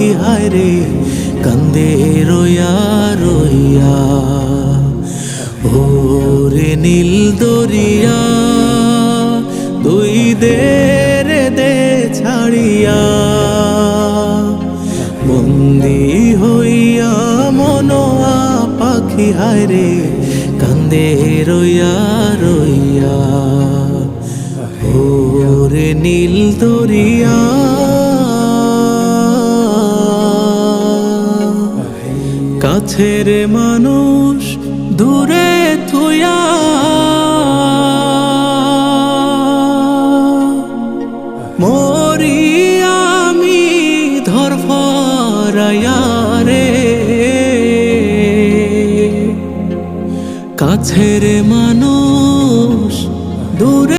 পাখি হায় রে কান্দে রইয়া রইয়া। ওরে নীল দরিয়া তুই দে রে দে ছাড়িয়া, বন্দি হইয়া মনোয়া পাখি হায় রে কান্দে রইয়া রইয়া। ওরে নীল দরিয়া কাছের মানুষ দূরে থুয়া, মরি আমি ধরফরাইয়া রে। কাছের